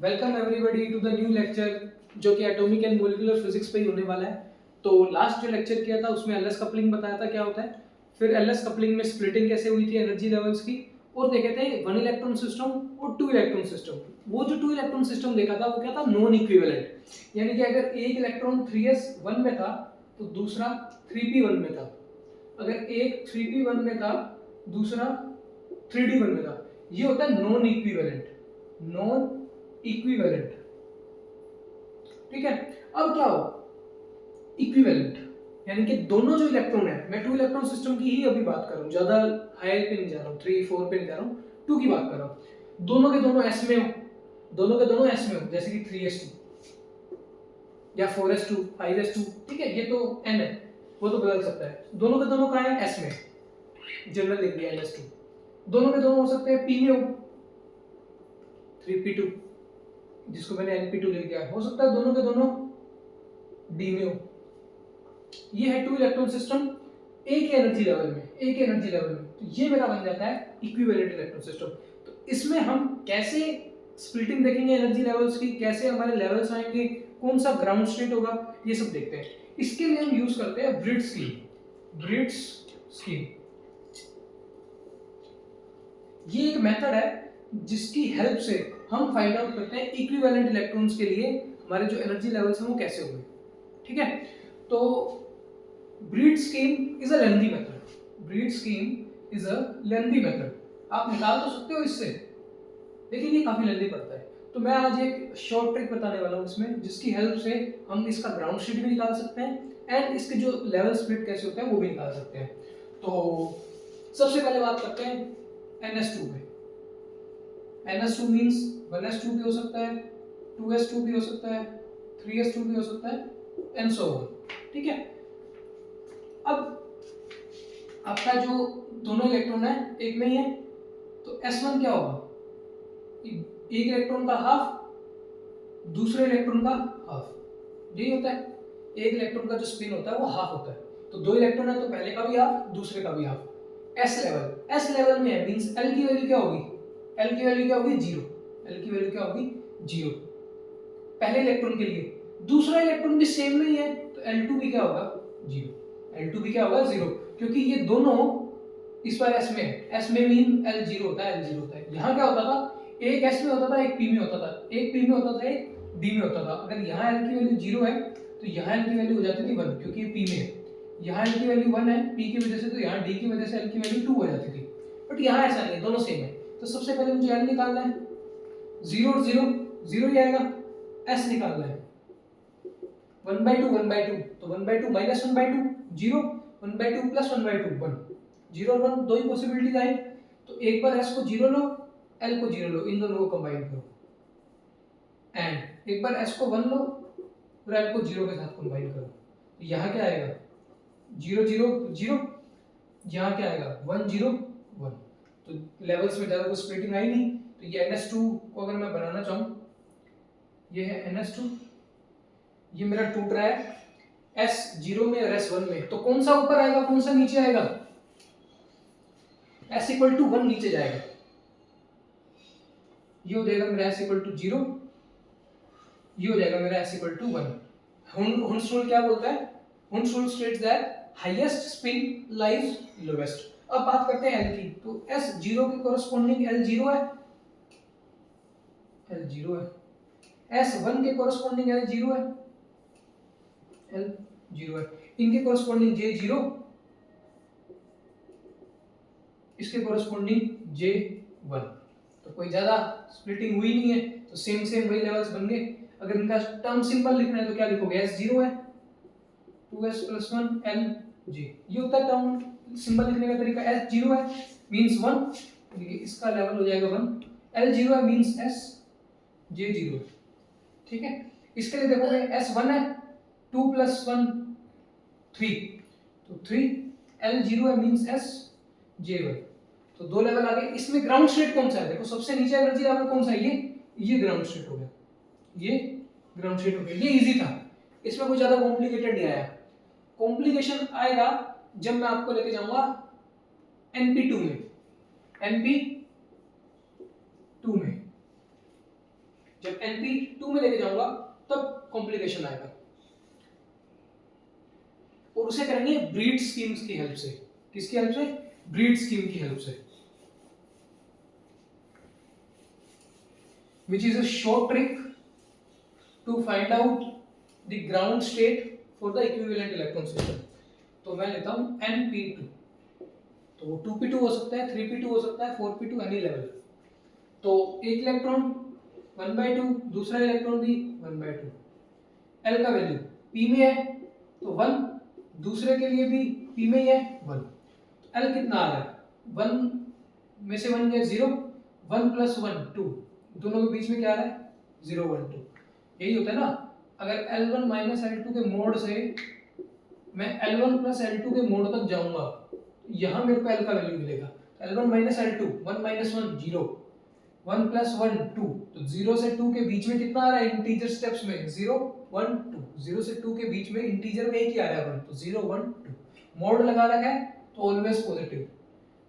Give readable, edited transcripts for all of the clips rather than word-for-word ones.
Welcome everybody to the new lecture जो कि atomic and molecular physics पे ही होने वाला है। तो लास्ट जो लेक्चर किया था उसमें एलएस कपलिंग बताया था क्या होता है, फिर एलएस कपलिंग में स्प्लिटिंग कैसे हुई थी एनर्जी लेवल्स की, और देखे थे वन इलेक्ट्रॉन सिस्टम और टू इलेक्ट्रॉन सिस्टम। वो जो टू इलेक्ट्रॉन सिस्टम देखा था वो क्या था, नॉन इक्विवेलेंट, यानी कि अगर एक इलेक्ट्रॉन 3s1 में था तो दूसरा 3p1 में था। अगर एक 3p1 में था दूसरा 3d1 में था। ये होता है नॉन इक्विवेलेंट, नॉन इक्विवेलेंट। ठीक है। अब क्या हो, इक्विवेलेंट यानी कि दोनों जो इलेक्ट्रॉन है, मैं टू इलेक्ट्रॉन सिस्टम की ही अभी बात कर रहा हूं, ज्यादा हायर पे नहीं जा रहा हूं, 3 4 पे नहीं जा रहा हूं, 2 की बात कर रहा हूं। दोनों के दोनों s में हो, दोनों के दोनों s में हो, जैसे कि 3s2 या 4s2 5s2। ठीक है, ये तो n है, वो तो बदल सकता है। दोनों के दोनों कहां है, s में, जनरल लिख दिया ns2। दोनों के दोनों हो सकते हैं p में हो, 3p2 जिसको मैंने np2 लिख दिया, हो सकता है दोनों के दोनों d में हो। ये है टू इलेक्ट्रॉन सिस्टम एक ही एनर्जी लेवल में, एक ही एनर्जी लेवल में, तो ये मेरा बन जाता है इक्विवेलेंट इलेक्ट्रॉन सिस्टम। तो इसमें हम कैसे स्प्लिटिंग देखेंगे एनर्जी लेवल्स की, कैसे हमारे लेवल्स आएंगे, कौन सा ग्राउंड स्टेट होगा, ये सब देखते हैं। इसके लिए हम यूज करते हैं ब्रिट स्कीम। ब्रिट स्कीम ये एक मेथड है जिसकी हेल्प से हम फाइंड आउट करते हैं इक्विवेलेंट इलेक्ट्रॉन्स के लिए हमारे जो एनर्जी लेवल्स हैं वो कैसे होंगे। ठीक है, तो breed scheme is a lengthy method. Breed scheme is a lengthy method. आप निकाल तो सकते हो इससे, लेकिन ये काफी लेंथी पड़ता है। तो मैं आज एक शॉर्ट ट्रिक बताने वाला हूँ इसमें, जिसकी हेल्प से हम इसका ग्राउंड स्टेट भी निकाल सकते हैं एंड इसके जो लेवल स्प्लिट कैसे होता है वो भी निकाल सकते हैं। तो सबसे पहले बात करते हैं NS2 पे। NS2 मींस 1s2 भी हो सकता है, 2s2 भी हो सकता है, 3s2 भी हो सकता है एंड सो ऑन। ठीक है, अब आपका जो दोनों इलेक्ट्रॉन है एक में ही है, तो S1 क्या होगा, एक इलेक्ट्रॉन का हाफ दूसरे इलेक्ट्रॉन का हाफ, यही होता है। एक इलेक्ट्रॉन का जो स्पिन होता है वो हाफ होता है, तो दो इलेक्ट्रॉन है तो पहले का भी हाफ दूसरे का भी हाफ। एस लेवल में है मींस L की वैल्यू क्या होगी, L की वैल्यू क्या होगी, 0। L की वैल्यू क्या होगी, 0 पहले इलेक्ट्रॉन के लिए। दूसरा इलेक्ट्रॉन भी सेम में ही है तो L2 भी क्या होगा, 0। L2 भी क्या होगा, 0, क्योंकि ये दोनों इस बार S में है। S में मीन L0 होता है, L0 होता है। यहाँ क्या होता था, एक S में होता था एक P में होता था, एक P में होता था एक D में होता था। अगर यहाँ L की वैल्यू 0 है तो यहाँ L की वैल्यू हो जाती थी 1, क्योंकि ये P में है। यहाँ L की वैल्यू 1 है P की वजह से, तो यहाँ D की वजह से L की वैल्यू 2 हो जाती थी। बट यहाँ ऐसा नहीं है, दोनों सेम है। तो सबसे पहले मुझे L निकालना है, 0 और 0 0 ही आएगा। S निकालना है 1/2 1/2, तो 1/2 माइनस 1/2 0, 1/2 प्लस 1/2 1। 0 और 1 दो ही पॉसिबिलिटीज आई, तो एक बार S को 0 लो, L को 0 लो, इन दोनों को कंबाइन करो, एंड एक बार S को 1 लो और L को 0 के साथ कंबाइन करो। तो यहाँ क्या आएगा, 0 0 0, यहाँ क्या आएगा 1 0 1। तो लेवल्स में ज़्यादा कोई स्प्लिटिंग आई नहीं। तो ये NS2 को अगर मैं बनाना चाहूँ, ये है NS2, ये मेरा टूट रहा है S0 में और S1 में, तो कौन सा ऊपर आएगा कौन सा नीचे आएगा, S इक्वल टू 1 नीचे जाएगा। ये हो जाएगा मेरा S इक्वल टू 0, ये हो जाएगा मेरा S equal to 1। Hund's rule क्या बोलता है, Hund's rule states that highest spin lies lowest. अब बात करते हैं L की, तो S0 के कोरस्पोंडिंग L 0 है, L 0 है। S1 के कोरस्पोंडिंग L 0 है, L 0 है। इनके कोरस्पोंडिंग J 0, इसके कोरस्पोंडिंग J 1। तो कोई ज्यादा स्प्लिटिंग हुई नहीं है, तो सेम सेम वही लेवल्स बन गए। अगर इनका टर्म सिंबल लिखना है तो क्या लिखोगे, S0 है, 2s plus 1 L J, ये होता है टर्म सिंबल लिखने का तरीका। S0 है मींस 1, देखिए इसका लेवल हो जाएगा 1। L0 है मींस S, J0। ठीक है, इसके लिए देखोगे S1 है 2 plus 1 3, तो 3, L0 है मींस S, J1। तो दो लेवल आ गए। इसमें ग्राउंड स्टेट कौन सा है, देखो सबसे नीचे एनर्जी लेवल कौन सा है, ये ग्राउंड स्टेट हो गया, ये ग्राउंड स्टेट हो गया। ये इजी था, इसमें कोई ज्यादा कॉम्प्लिकेटेड नहीं आया। कॉम्प्लिकेशन आएगा जब मैं आपको लेके जाऊंगा NP2 में, NP2 में। जब np2 में लेके जाऊंगा तब कॉम्प्लिकेशन आएगा, और उसे करेंगे ब्रीड स्कीम्स की हेल्प से। किसकी हेल्प से? ब्रीड स्कीम की हेल्प से, which is a short trick to find out the ground state for the equivalent electron system। तो मैं लेता हूं np2, तो वो 2p2 हो सकता है, 3p2 हो सकता है, 4p2 एनी लेवल। तो एक इलेक्ट्रॉन 1/2, दूसरा इलेक्ट्रॉन भी 1/2, L का वैल्यू p में है तो 1, दूसरे के लिए भी p में ही है 1। L कितना आ रहा है? 1 में से 1 गया 0, 1 + 1 2, दोनों के बीच में क्या आ रहा है? 0 1 2। यही होता है ना, अगर L1 - L2 के मोड से मैं L1 + L2 के मोड तक जाऊंगा, यहाँ मेरे को L का वैल्यू मिलेगा। L1 - L2, 1 - 1 0, 1 + 1 2, तो 0 से 2 के बीच में कितना आ रहा है इंटीजर स्टेप्स में? 0 1 2, 0 से 2 के बीच में इंटीजर में एक ही आ रहा है 1, तो 0 1 2। मोड लगा रखा है तो ऑलवेज पॉजिटिव,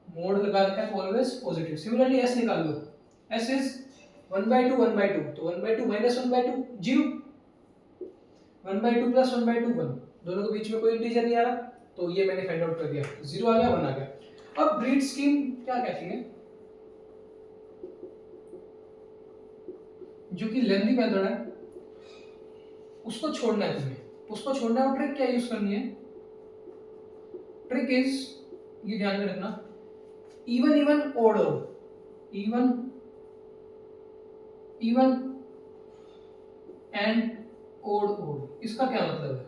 मोड लगा रखा है तो ऑलवेज पॉजिटिव। सिमिलरली S निकाल लो, S इज 1/2 1/2, तो 1/2 - 1/2 0, 1/2 + 1/2 1, दोनों के बीच में कोई इंटीजर नहीं आ रहा, तो ये मैंने फाइंड आउट कर दिया, 0 आ गया 1 आ गया। अब ब्रीड स्कीम क्या कहती है? जो कि लेंथी मेथड है उसको छोड़ना है तुम्हें, उसको छोड़ना है। और ट्रिक क्या यूज करनी है? ट्रिक इज, ये ध्यान में रखना, even even odd odd, even even and odd odd. इसका क्या मतलब है?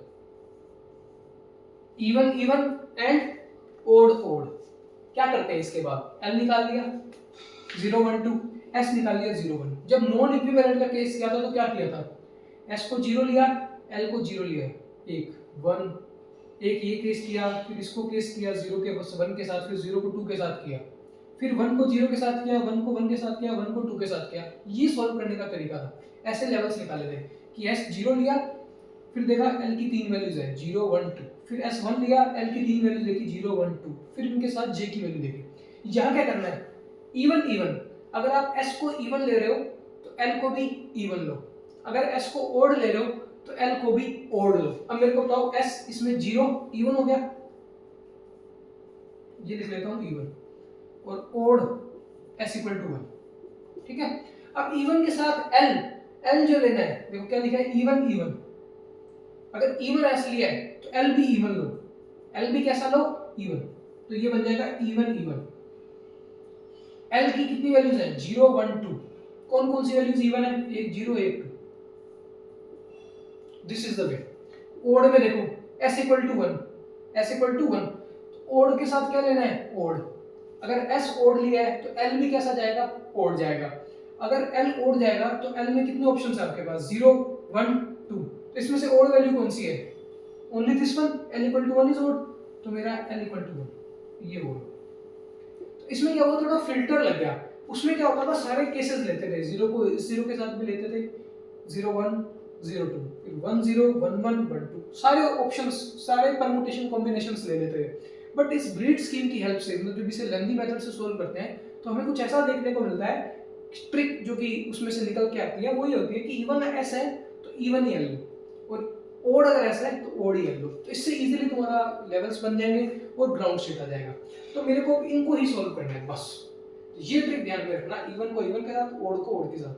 Even even and odd odd क्या करते हैं? इसके बाद L निकाल लिया 0 1 2, S निकाल लिया 0 1। जब नॉन इक्विवेलेंट का केस किया था तो क्या किया था? S को 0 लिया, L को 0 लिया, 1 1, एक ये केस किया, फिर इसको केस किया 0 के 1 के साथ, फिर 0 को 2 के साथ किया, फिर 1 को 0 के साथ किया, 1 को 1 के साथ किया, 1 को 2 के साथ किया। ये सॉल्व करने का तरीका था। ऐसे लेवल्स निकाले थे कि S 0 लिया, फिर देखा L की 3 वैल्यूज है 0 1 2, फिर S 1 लिया, L की 3 वैल्यूज देखी 0 1 2, फिर इनके साथ J की वैल्यू देखी। यहाँ क्या करना है? Even even. अगर आप S को इवन ले रहे हो तो L को भी इवन लो, अगर S को ओड ले रहे हो तो L को भी ओड लो। अब मेरे को बताओ S इसमें 0 इवन हो गया, ये लिख लेता हूं इवन, और ओड S = 1, ठीक है। अब इवन के साथ L जो लेना है, देखो क्या लिखा है? Even even. अगर इवन S लिया है तो L भी इवन लो, L भी कैसा लो? इवन, तो ये बन जाएगा इवन इवन। L की कितनी वैल्यूज है? 0 1 2। कौन कौन सी वैल्यूज इवन है? 1 0 1 2। This is the way. Odd में देखो S = 1, S = 1, तो ओड के साथ क्या लेना है? ओड। अगर S ओड लिया है तो L भी कैसा जाएगा? ओड जाएगा। अगर L ओड जाएगा तो L में कितने ऑप्शंस है आपके पास? 0 1 2, तो इसमें से ओड वैल्यू कौन सी है? Only this one, L = 1 is odd, तो मेरा L = 1 ये ओड। तो इसमें क्या हुआ? थोड़ा फिल्टर लग गया। उसमें क्या होता था? सारे केसेस लेते थे, 0 को इस 0 के साथ भी लेते थे, 0 1 0 2, फिर 1 0 1 1 1 2, सारे ऑप्शंस, सारे परम्यूटेशन कॉम्बिनेशंस ले लेते थे। बट इस ब्रीड स्कीम की हेल्प से, मतलब जब इसे लेंथी मेथड से सोल्व करते हैं तो हमें कुछ ऐसा देखने को मिलता है, ट्रिक जो कि उसमें से निकल के आती है वो ये होती है कि इवन S है तो इवन ही L लो, और ओड अगर ऐसा है तो ओड ही L लो। तो इससे इजीली तुम्हारा लेवल्स बन जाएंगे और ग्राउंड स्टेट आ जाएगा। तो मेरे को इनको ही सोल्व करना है बस, ये ट्रिक ध्यान में रखना, इवन को इवन के साथ, ओड को ओड के साथ।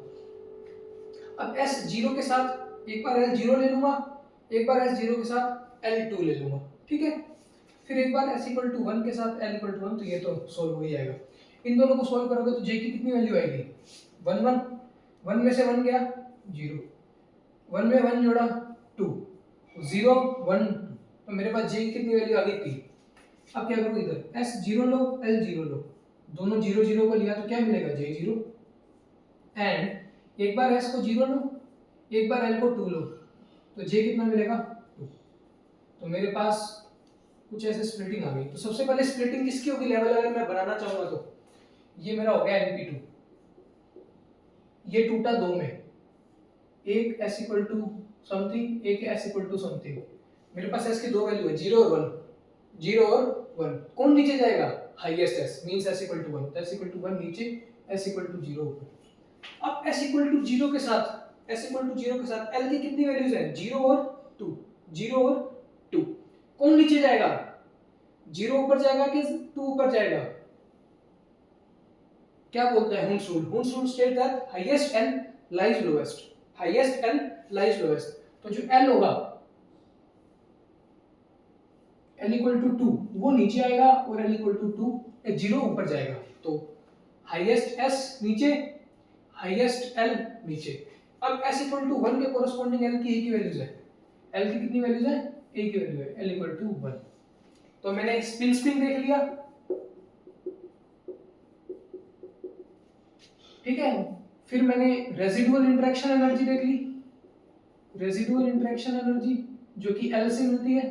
अब S 0 के साथ एक बार L 0 ले लूंगा, एक बार S 0 के साथ L 2 ले लूंगा, ठीक है। फिर एक बार S = 1 के साथ L = 1, तो ये तो सोल्व हो ही जाएगा। इन दोनों को सोल्व करोगे तो J की कितनी वैल्यू आएगी? 1 1, 1 में से 1 गया 0, 1 में 1 जोड़ा 2, 0 1 2, तो मेरे पास J की कितनी वैल्यू आ गई? 3। अब क्या करूँ? इधर S 0 लो, L 0 लो, दोनों 0 0 को लिया तो क्या मिलेगा? J 0। एंड एक बार S को 0 लो, एक बार L को 2 लो, तो J कितना मिलेगा? 2। तो मेरे पास कुछ ऐसे स्प्लिटिंग आ गई। तो सबसे पहले स्प्लिटिंग किसकी होगी लेवल, अगर मैं बनाना चाहूंगा तो ये मेरा हो गया np2, ये टूटा 2 में, एक S = समथिंग, एक S = समथिंग। मेरे पास S की 2 वैल्यू है 0 और 1, 0 और 1, कौन नीचे जाएगा? हाईएस्ट S मींस S = 1, तो S = 1 नीचे, S = 0 ऊपर। अब s इक्वल टू जीरो के साथ l की कितनी वैल्यूज है? 0 और 2, 0 और 2। कौन नीचे जाएगा? 0 ऊपर जाएगा कि 2 ऊपर जाएगा? क्या बोलता है Hund's rule? हुंस rule state that highest l lies lowest, highest l lies lowest. तो जो l होगा l इक्वल टू 2 वो नीचे आएगा और l इक्वल टू 2 0 ऊपर जाएगा। तो हाईएस्ट s नीचे, हाईएस्ट l नीचे। अब s इक्वल टू 1 के कोरस्पॉन्डिंग l की एक ही वैल्यूज है। l की कितनी वैल्यूज है? एक ही वैल्यू है, l इक्वल टू 1। तो मैंने स्प्रिंग देख लिया, ठीक है। फिर मैंने रेजिडुअल इंटरेक्शन एनर्जी देख ली, रेजिडुअल इंटरेक्शन एनर्जी जो कि L से मिलती है।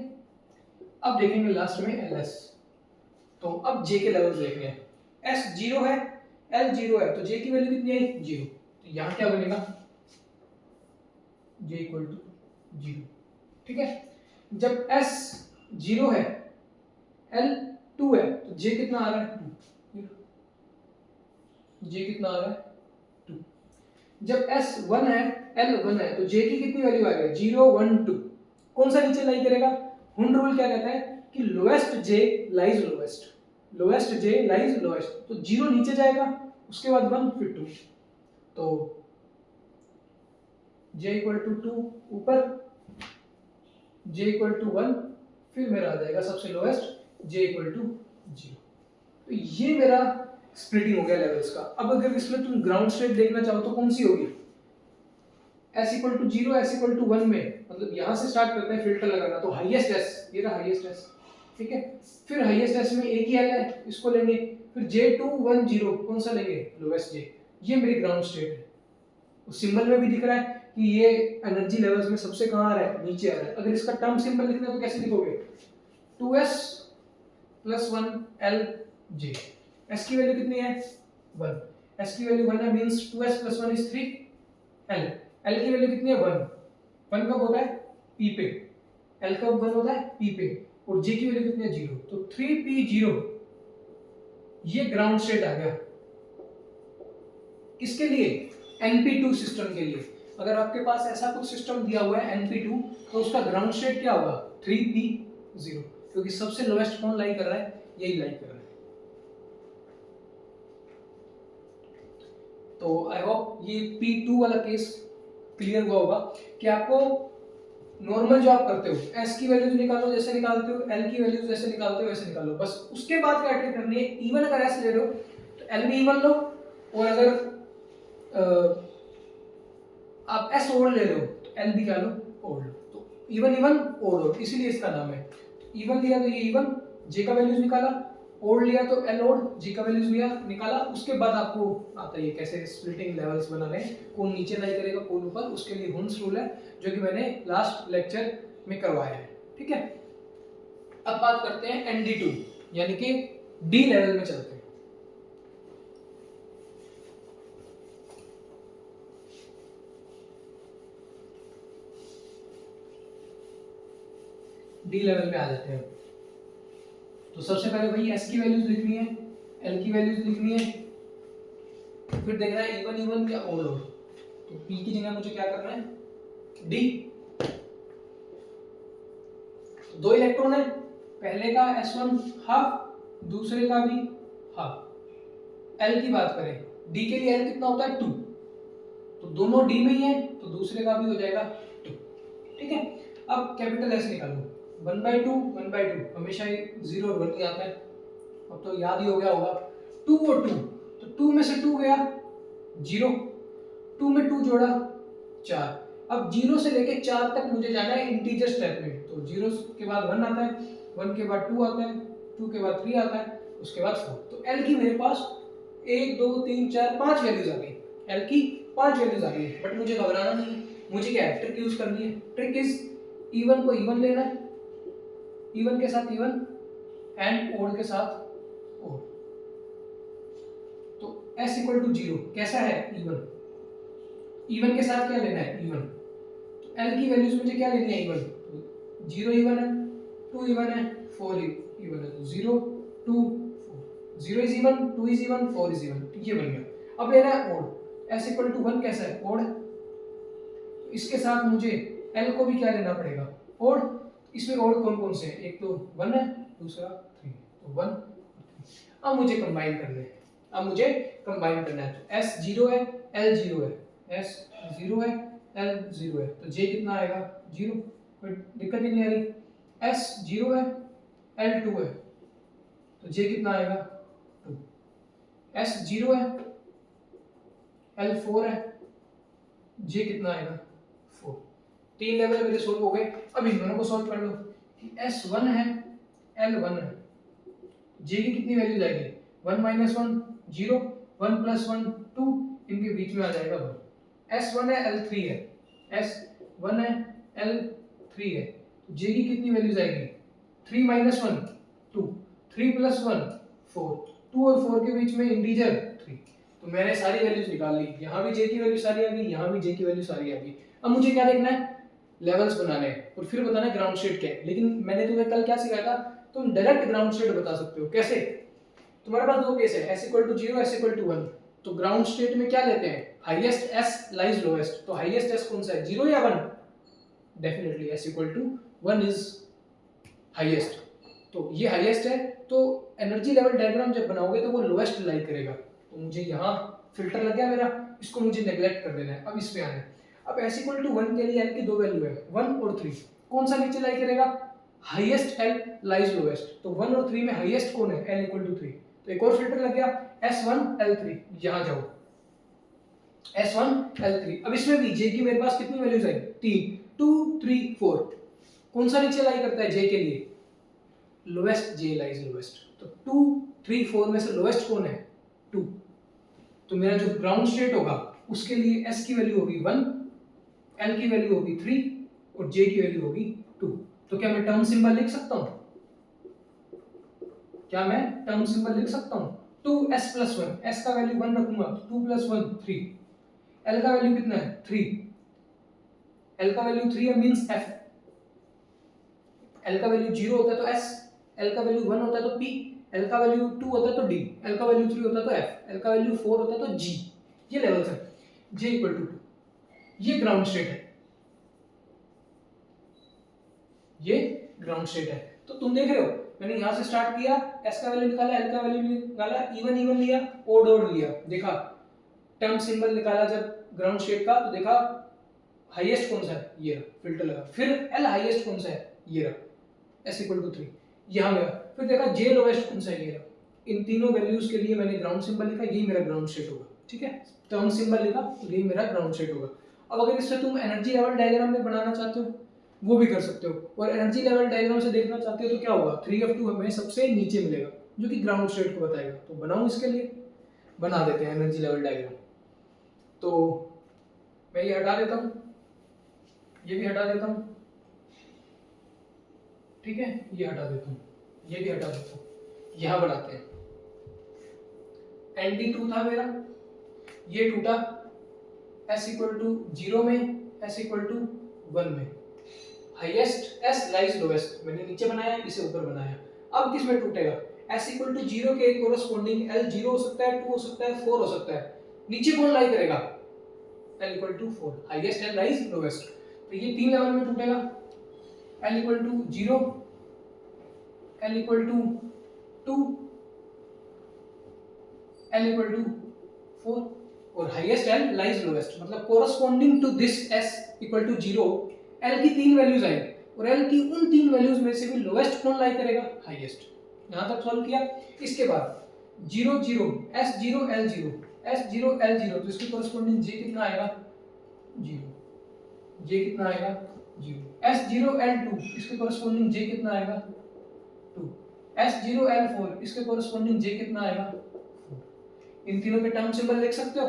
अब देखेंगे लास्ट में LS। तो अब J के लेवल्स देखने हैं। S 0 है, L 0 है, तो J की वैल्यू कितनी आई? 0। तो यहाँ क्या बनेगा? J इक्वल टू 0, ठीक है। जब S 0 है, L 2 है, तो J कितना आ रहा है? 2। J कितना आ रहा है? 2। जब S 1 है, L 1 है, तो J की कितनी वैल्यू आ गई? 0 1 2। कौन सा नीचे लाई करेगा? हुंड रूल क्या कहता है कि lowest J lies lowest, lowest J lies lowest. तो 0 नीचे जाएगा, उसके बाद 1 फिर 2। तो J इक्वल टू 2 ऊपर, J इक्वल टू 1, फिर मेरा आ जाएगा सबसे लोएस्ट J इक्वल टू 0। तो ये मेरा स्प्लिटिंग हो गया लेवल्स का। अब अगर इसमें तुम ग्राउंड स्टेट देखना चाहो तो कौन सी होगी? s equal to 0, s equal to 1 में, मतलब यहां से स्टार्ट करते हैं फिल्टर लगाना। तो हाईएस्ट s, ये रहा हाईएस्ट s, ठीक है। फिर हाईएस्ट s में एक ही l है, इसको लेंगे। फिर J210 कौन सा लेंगे? Lowest J। ये मेरी ग्राउंड स्टेट है। उस सिंबल में भी दिख रहा है कि ये एनर्जी लेवल्स में सबसे कहां आ रहा है? नीचे आ रहा है। अगर इसका टर्म सिंबल लिखना है तो कैसे लिखोगे? 2s + 1 l j। s की वैल्यू कितनी है? 1। s की वैल्यू 1 है, means 2s + 1 is 3 l। l की वैल्यू कितनी है? 1। 1 कब होता है? p पे। l कब 1 होता है? p पे। और j की वैल्यू कितनी है? 0। तो 3p0 ये ग्राउंड स्टेट आ गया। किसके लिए? np2 सिस्टम के लिए। अगर आपके पास ऐसा कुछ सिस्टम दिया हुआ है np2, तो उसका ग्राउंड स्टेट क्या होगा? 3p0, क्योंकि सबसे लोएस्ट कौन लाई कर रहा है? यही लाई कर रहा है। तो आई होप ये p2 वाला केस क्लियर हुआ होगा कि आपको नॉर्मल जो आप करते हो s की वैल्यूज निकालो जैसे निकालते हो, l की वैल्यूज जैसे निकालते हो वैसे निकालो। बस उसके बाद क्या ट्रिक करनी है, इवन अगर s ले रहे हो तो l भी इवन लो, और अगर आप s ओड ले रहे हो तो l भी क्या लो? ओड लो। तो इवन इवन ओड ओड, इसीलिए इसका नाम है। इवन लिया तो ये इवन, j का वैल्यूज निकाला। ओड लिया तो l ओड, j का वैल्यूज लिया निकाला। उसके बाद आपको आता है कैसे स्प्लिटिंग लेवल्स बनाने हैं, कौन नीचे लाई करेगा कौन ऊपर। उसके लिए हुंस रूल है जो कि मैंने लास्ट लेक्चर में करवाया है, ठीक है। अब बात करते हैं ND2 यानी कि D लेवल में चलते हैं। D लेवल पे आ जाते हैं। तो सबसे पहले भाई s की वैल्यूज लिखनी है, l की वैल्यूज लिखनी है, फिर देखना है इवन इवन या ओड ओड। तो p की जगह मुझे क्या करना है? d। तो दो इलेक्ट्रॉन है, पहले का s1 हाफ, दूसरे का भी हाफ। l की बात करें, d के लिए l कितना होता है? 2। तो दोनों d में ही है तो दूसरे का भी हो जाएगा 2, ठीक है। अब कैपिटल S निकालो, 1/2 1/2, हमेशा 0 और 1 ही आता है। अब तो याद ही हो गया होगा। 2 और 2, तो 2 में से 2 गया 0, 2 में 2 जोड़ा 4। अब 0 से लेके 4 तक मुझे जाना है इंटीजर स्टेप में। तो 0 के बाद 1 आता है, 1 के बाद 2 आता है, 2 के बाद 3 आता है, उसके बाद 4। तो L की मेरे पास 1 2 3 4 5 वैल्यूज आ गई। L की 5 वैल्यूज आ गई, बट मुझे घबराना नहीं है। मुझे क्या है? ट्रिक यूज करनी है। ट्रिक इज इवन को इवन लेना है, इवन के साथ इवन एंड ओड के साथ ओड। तो s इक्वल टू 0 कैसा है? इवन। इवन के साथ क्या लेना है? इवन। तो l की वैल्यूज मुझे क्या लेनी है? इवन। 0 इवन है, 2 इवन है, 4 इवन है। 0 2 4, 0 is even, 2 is even, 4 is even, ये बन गया। अब लेना है ओड। s इक्वल टू 1 कैसा है, ओड। इसके साथ मुझे l को भी क्या लेना पड़ेगा, ओड। इसमें ओड कौन कौन से हैं, एक तो 1 है, दूसरा 3, तो 1। अब मुझे कंबाइन करना है, तो s 0 है, l 0 है, s 0 है, l 0 है, तो j कितना आएगा, 0, कोई दिक्कत ही नहीं आ रही। s 0 है, l 2 है, तो j कितना आएगा, 2। s 0 है, l 4 है, j कितना आएगा, 4। तीन लेवल मेरे सोल्व हो गए। अब इन दोनों को सॉल्व कर लो कि s 1 है, l 1 है, j की कितनी वैल्यू जाएगी, 1 माइनस 1 0, 1 प्लस 1 2, इनके बीच में आ जाएगा 1। s 1 है, l 3 है, s 1 है, l 3 है, तो j की कितनी वैल्यू जाएगी, 3 माइनस 1 2, 3 प्लस 1 4, 2 और 4 के बीच में इंटीजर 3। तो मैंने सारी वैल्यूज निकाल ली, यहाँ भी j की वैल्यू सारी आ गई, यहाँ भी j की वैल्यू सारी आ गई। अब मुझे क्या देखना है, लेवल्स बनाने हैं और फिर बताना है ग्राउंड स्टेट क्या है। लेकिन मैंने तुम्हें कल क्या सिखाया था, तुम डायरेक्ट ग्राउंड स्टेट बता सकते हो। कैसे, तुम्हारे पास दो केस है, s equal to 0, s equal to 1। तो ग्राउंड स्टेट में क्या लेते हैं, हाईएस्ट s लाइज लोएस्ट। तो हाईएस्ट s कौन सा है, 0 या 1, definitely s equal to 1 is highest. तो ये हाईएस्ट है, तो एनर्जी लेवल डायग्राम जब बनाओगे तो वो लोएस्ट लाई करेगा। तो मुझे यहाँ फिल्टर लग गया मेरा, इसको मुझे नेग्लेक्ट कर देना है। अब इस पे आना है। अब s इक्वल टू 1 के लिए l की दो वैल्यू है, 1 और 3। कौन सा नीचे लाई करेगा, हाईएस्ट l लाइज लोएस्ट। तो 1 और 3 में हाईएस्ट कौन है, l इक्वल टू 3। तो एक और फिल्टर लग गया, s1 l3, यहां जाओ, s1 l3। अब इसमें भी j की मेरे पास कितनी वैल्यूज आई, 3, 2 3 4। कौन सा नीचे लाई करता है j के लिए, लोएस्ट, j लाइज लोएस्ट। तो 2 3 4 में से लोएस्ट कौन है, 2। तो मेरा जो ग्राउंड स्टेट होगा उसके लिए s की वैल्यू होगी 1, l की वैल्यू होगी 3 और j की वैल्यू होगी 2। तो क्या मैं टर्म सिंबल लिख सकता हूं, क्या मैं टर्म सिंबल लिख सकता हूं, 2s प्लस 1, s का वैल्यू 1 रखूंगा, 2 प्लस 1 3, l का वैल्यू कितना है 3, l का वैल्यू 3 है मींस f, l का वैल्यू 0 होता है तो s, l का वैल्यू 1 होता है तो p, l का वैल्यू 2 होता है तो d, l का वैल्यू 3 होता है तो f, l का वैल्यू 4 होता है तो g। ये लेवल्स है, j इक्वल टू 2, ये ग्राउंड स्टेट है, ये ग्राउंड स्टेट है। तो तुम देख रहे हो, मैंने यहां से स्टार्ट किया, s का वैल्यू निकाला, l का वैल्यू निकाला, इवन इवन लिया, ओड ओड लिया, देखा टर्म सिंबल निकाला जब ग्राउंड स्टेट का, तो देखा हाईएस्ट कौन सा है, ये रहा, फिल्टर लगा। फिर l हाईएस्ट कौन सा है, ये रहा, s इक्वल टू 3, यहां गया। फिर देखा j लोएस्ट कौन सा है, ये रहा। इन तीनों वैल्यूज के लिए मैंने ग्राउंड सिंबल लिखा, यही मेरा ग्राउंड स्टेट होगा। ठीक है, टर्म सिंबल लिखा तो यही मेरा ग्राउंड स्टेट होगा। अब अगर इससे तुम एनर्जी लेवल डायग्राम में बनाना चाहते हो वो भी कर सकते हो, और एनर्जी लेवल डायग्राम से देखना चाहते हो तो क्या होगा, 3f2 हमें सबसे नीचे मिलेगा जो कि ग्राउंड स्टेट को बताएगा। तो बनाऊं, इसके लिए बना देते हैं एनर्जी लेवल डायग्राम। तो मैं ये हटा देता हूं, ये भी हटा देता हूं, ठीक है, ये हटा देता हूं, ये भी हटा देता हूं, यहां बनाते हैं। ND2 था मेरा, ये टूटा, s इक्वल टू 0 में, s इक्वल टू 1 में, हाईएस्ट s लाइज लोएस्ट, मैंने नीचे बनाया, इसे ऊपर बनाया। अब किस में टूटेगा, s इक्वल टू 0 के कोरस्पोंडिंग l 0 हो सकता है, 2 हो सकता है, 4 हो सकता है। नीचे कौन लाई करेगा, l equal to 4, highest l lies lowest. तो ये तीन लेवल में टूटेगा, l equal to 0, l equal to 2, l equal to 4 और हाईएस्ट l लाइज लोएस्ट। मतलब corresponding to this s equal to 0 l की तीन वैल्यूज आएंगी और l की उन तीन वैल्यूज में से भी लोएस्ट कौन लाई करेगा, हाईएस्ट। यहां तक सॉल्व किया। इसके बाद 0 0 s0 l0, s0 l0, तो इसके कोरस्पोंडिंग j कितना आएगा, 0, j कितना आएगा, 0, s0 l2, इसके कोरस्पोंडिंग j कितना आएगा, 2, s0 l4, इसके कोरस्पोंडिंग j कितना आएगा, 4। इन तीनों के टर्म सिंबल लिख सकते हो,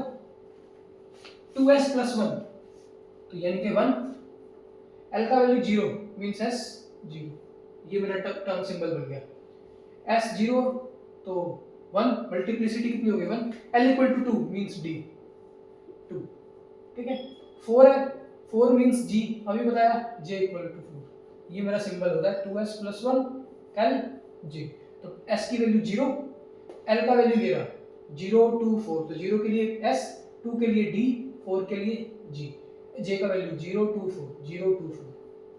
2s प्लस 1, तो यानी कि 1, l का वैल्यू 0 मींस s 0, ये मेरा टर्म सिंबल बन गया। s 0 तो 1, मल्टीप्लिसिटी कितनी हो गई 1, l equal to 2 means d 2, ठीक है। 4 है, 4 मींस g, अभी बताया, j इक्वल टू 4, ये मेरा सिंबल होता है 2s प्लस 1 l j। तो s की वैल्यू 0, l का वैल्यू ये रहा 0 2 4, तो 0 के लिए s, 2 के लिए D, 4 के लिए G, J का वैल्यू 0 2 4 0 2 4।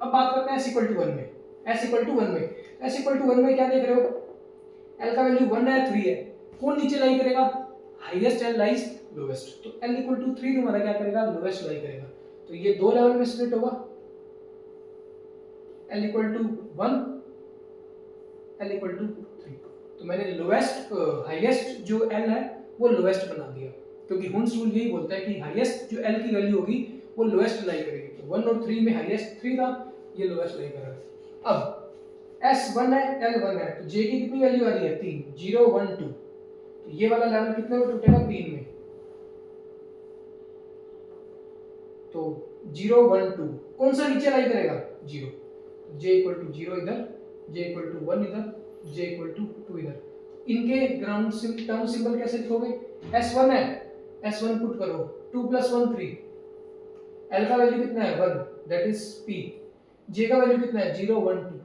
अब बात करते हैं s इक्वल टू 1 में। s इक्वल टू 1 में, s इक्वल टू 1 में क्या देख रहे हो, l का वैल्यू 1 है 3 है, कौन नीचे लाई करेगा, हाईएस्ट l लाइज लोवेस्ट, तो l इक्वल टू 3 तुम्हारा क्या करेगा, लोवेस्ट लाई करेगा, तो ये दो लेवल में स्प्लिट होगा, l equal to 1 l equal to 3। तो मैंने लोवेस्ट हाईएस्ट जो l है वो लोवेस्ट बना दिया, क्योंकि हुन्स रूल यही बोलता है कि हाईएस्ट जो l की वैल्यू होगी वो लोवेस्ट लाई करेगी, तो 1 और 3 में हाईएस्ट 3 था, ये लोवेस्ट लाई करेगा। अब s 1 है l 1 है, तो j की कितनी वैल्यू आ रही है 3, 0 1 2, तो ये वाला लेवल कितने में टूटेगा, 3 में, तो 0 1 2 कौन सा नीचे लाई करेगा, 0, j इक्वल टू 0 इधर, j इक्वल टू 1 इधर, j इक्वल टू 2 इधर। इनके ग्राउंड टर्म सिंबल कैसे लिखोगे, s1 है, s1 पुट करो, 2 + 1 3, l का वैल्यू कितना है 1, दैट इज p, j का वैल्यू कितना है 0 1 2।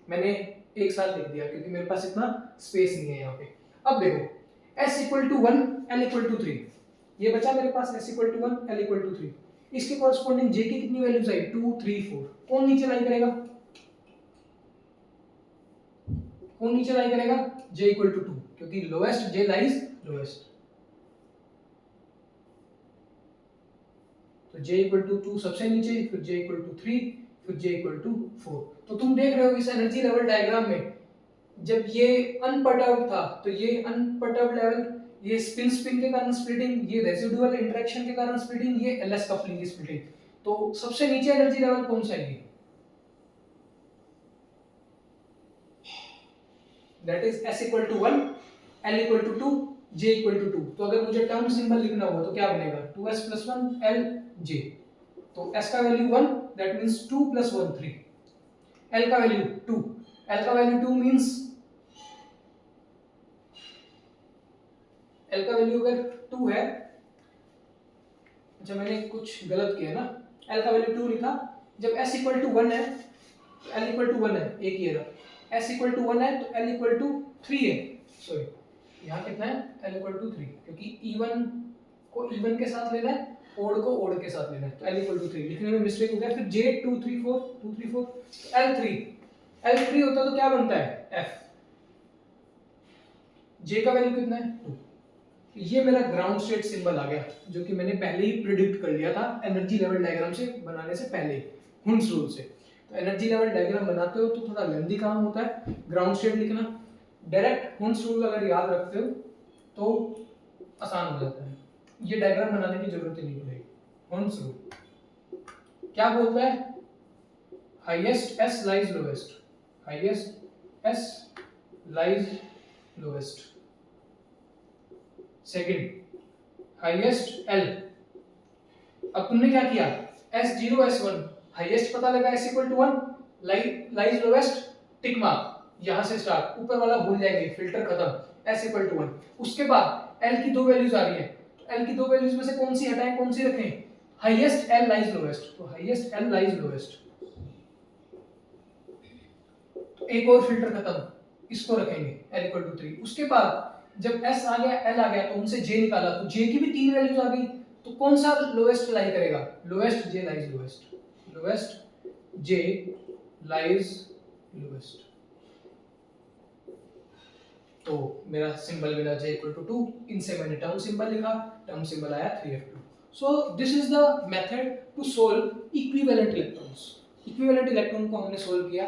मैंने एक साथ लिख दिया क्योंकि मेरे पास इतना स्पेस नहीं है यहाँ पे। अब देखो s equal to 1 l equal to 3, ये बचा मेरे पास s equal to 1 l equal to 3, इसके कॉरस्पॉन्डिंग j की कितनी वैल्यूज आई 2 3 4, कौन नीचे लाई करेगा, कौन नीचे लाई करेगा, j इक्वल टू 2, क्योंकि लोएस्ट j लाइज लोएस्ट, तो j इक्वल टू 2 सबसे नीचे, फिर j इक्वल टू 3, फिर j इक्वल टू 4। तो तुम देख रहे हो इस एनर्जी लेवल डायग्राम में जब ये अनपर्टर्ब्ड था तो ये अनपर्टर्ब्ड लेवल, ये स्पिन स्पिन के कारण स्प्लिटिंग, ये रेसिडुअल इंटरेक्शन के कारण स्प्लिटिंग, ये एलएस कपलिंग की स्प्लिटिंग, तो सबसे नीचे एनर्जी लेवल कौन सा है, that is s equal to 1 l equal to 2 j equal to 2। तो अगर मुझे टर्म सिंबल लिखना होगा तो क्या बनेगा 2s + 1 l j, तो s का वैल्यू 1 दैट मींस 2 + 1 3, l का वैल्यू 2, l का वैल्यू 2 मींस l का वैल्यू अगर 2 है, अच्छा मैंने कुछ गलत किया ना, l का वैल्यू 2 लिखा, जब s इक्वल टू 1 है तो l इक्वल टू 1 है, एक ही है, s इक्वल टू 1 है तो l इक्वल टू 3 है, सॉरी यहाँ कितना है l इक्वल टू 3, क्योंकि even को even के साथ लेना है, odd को odd के साथ लेना है, तो l इक्वल टू 3 लिखने में मिस्टेक हो गया, फिर j 2 3 4 2 3 4, l 3 होता तो क्या बनता है f, j का वैल्यू कितना है 2, ये मेरा ग्राउंड स्टेट सिंबल आ गया जो कि मैंने पहले ही प्रिडिक्ट कर लिया था एनर्जी लेवल डायग्राम से बनाने से पहले, हुन्स रूल से। तो एनर्जी लेवल डायग्राम बनाते हो तो थोड़ा लेंथी काम होता है ग्राउंड स्टेट लिखना, डायरेक्ट हुन्स रूल अगर याद रखते हो तो आसान हो जाता है, ये डायग्राम बनाने की जरूरत ही नहीं पड़ेगी। हुन्स रूल क्या बोलता है, highest s lies lowest, highest s lies lowest, second highest l। अब तुमने क्या किया s0 s1 हाईएस्ट पता लगा s equal to 1 lies lowest tick mark, यहां से स्टार्ट, ऊपर वाला भूल जाएंगे, फिल्टर खत्म, s इक्वल टू 1। उसके बाद l की दो वैल्यूज आ रही है, तो l की दो वैल्यूज में से कौन सी हटाएं कौन सी रखें, हाईएस्ट l लाइज लोएस्ट, तो हाईएस्ट l लाइज लोएस्ट, तो एक और फिल्टर खत्म, इसको रखेंगे l इक्वल टू 3। उसके बाद जब s आ गया l आ गया तो उनसे j निकाला, तो j की भी तीन वैल्यूज आ गई, तो कौन सा लोएस्ट लाई करेगा, lowest j lies lowest, lowest j lies lowest. तो मेरा सिंबल मिला j इक्वल टू 2, इनसे मैंने टर्म सिंबल लिखा, टर्म सिंबल आया 3f2। So this is the method to solve equivalent electrons. Equivalent electron को हमने सोल्व किया,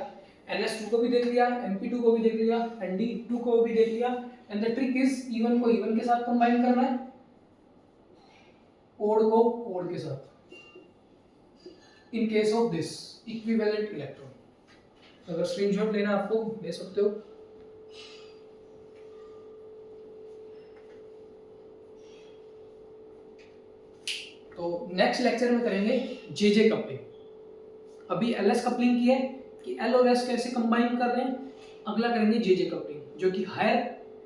ns2 को भी देख लिया, np2 को भी देख लिया, nd2 को भी देख लिया, and the trick is even को इवन के साथ कंबाइन करना है, ओड को ओड के साथ, in case of this equivalent electron. अगर स्क्रीनशॉट लेना आपको ले सकते हो। तो नेक्स्ट लेक्चर में करेंगे जे कपलिंग। अभी एलएस कपलिंग की है कि एल और एस कैसे कंबाइन कर रहे हैं, अगला करेंगे जे कपलिंग जो कि higher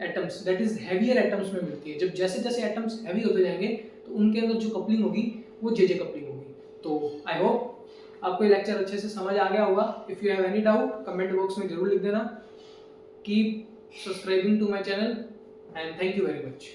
atoms that is heavier atoms में मिलती है। जब जैसे जैसे एटम्स हैवी होते जाएंगे तो उनके अंदर जो कपलिंग होगी वो जे कपलिंग होगी। तो आई होप आपको ये लेक्चर अच्छे से समझ आ गया होगा। If you have any doubt comment box में जरूर लिख देना। Keep subscribing to my channel and thank you very much.